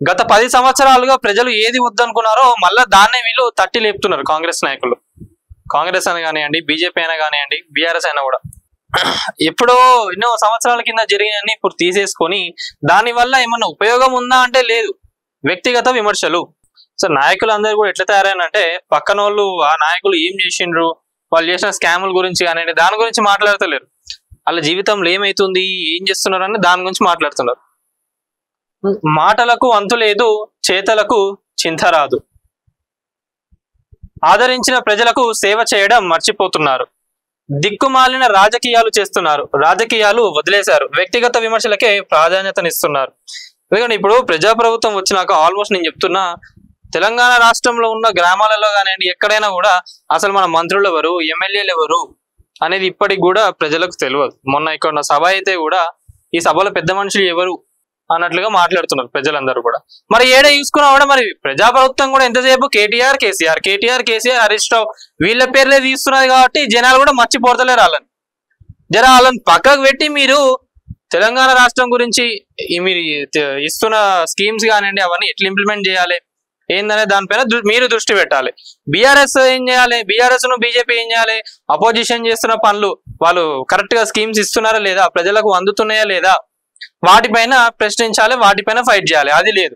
గత 10 సంవత్సరాలుగా ప్రజలు ఏది వద్దనుకున్నారో మళ్ళా దాన్నే వీళ్ళు తట్టి లేపుతున్నారు కాంగ్రెస్ నాయకులు. కాంగ్రెస్ అయినా కానివ్వండి, బీజేపీ అయినా కానివ్వండి, బీఆర్ఎస్ అయినా కూడా ఎప్పుడో ఎన్నో సంవత్సరాల కింద జరిగినన్ని ఇప్పుడు తీసేసుకొని దాని వల్ల ఏమన్నా ఉపయోగం ఉందా అంటే లేదు. వ్యక్తిగత విమర్శలు. సో నాయకులు అందరూ కూడా ఎట్లా తయారైనంటే పక్కన వాళ్ళు ఆ నాయకులు ఏం చేసిండ్రు, వాళ్ళు చేసిన స్కాముల గురించి కానివ్వండి దాని గురించి మాట్లాడతలేరు. వాళ్ళ జీవితంలో ఏమైతుంది, ఏం చేస్తున్నారు అని దాని గురించి మాట్లాడుతున్నారు. మాటలకు అంతు లేదు, చేతలకు చింత రాదు. ఆదరించిన ప్రజలకు సేవ చేయడం మర్చిపోతున్నారు. దిక్కుమాలిన రాజకీయాలు చేస్తున్నారు. రాజకీయాలు వదిలేశారు. వ్యక్తిగత విమర్శలకే ప్రాధాన్యతనిస్తున్నారు. ఎందుకంటే ఇప్పుడు ప్రజాప్రభుత్వం వచ్చినాక ఆల్మోస్ట్ నేను చెప్తున్నా, తెలంగాణ రాష్ట్రంలో ఉన్న గ్రామాలలో కానివ్వండి ఎక్కడైనా కూడా అసలు మన మంత్రులు ఎవరు, ఎమ్మెల్యేలు ఎవరు అనేది ఇప్పటికి కూడా ప్రజలకు తెలియదు. మొన్న ఇక్కడ సభ అయితే కూడా ఈ సభలో పెద్ద మనుషులు ఎవరు అన్నట్లుగా మాట్లాడుతున్నారు ప్రజలందరూ కూడా. మరి ఏడ చూసుకున్నా కూడా మరి ప్రజాప్రభుత్వం కూడా ఎంతసేపు కేటీఆర్ కేసీఆర్, కేటీఆర్ కేసీఆర్, హరీష్ రావు వీళ్ళ పేర్లే తీస్తున్నది కాబట్టి జనాలు కూడా మర్చిపోతలేరు వాళ్ళని. జర వాళ్ళని పక్కకు పెట్టి మీరు తెలంగాణ రాష్ట్రం గురించి మీరు ఇస్తున్న స్కీమ్స్ కానివ్వండి అవన్నీ ఎట్లా ఇంప్లిమెంట్ చేయాలి ఏందనే దానిపైన మీరు దృష్టి పెట్టాలి. బీఆర్ఎస్ ఏం చేయాలి, బీఆర్ఎస్ ను బీజేపీ ఏం చేయాలి, అపోజిషన్ చేస్తున్న పనులు వాళ్ళు కరెక్ట్ గా స్కీమ్స్ ఇస్తున్నారా లేదా, ప్రజలకు అందుతున్నాయా లేదా, వాటిపైన ప్రశ్నించాలి, వాటిపైన ఫైట్ చేయాలి. అది లేదు.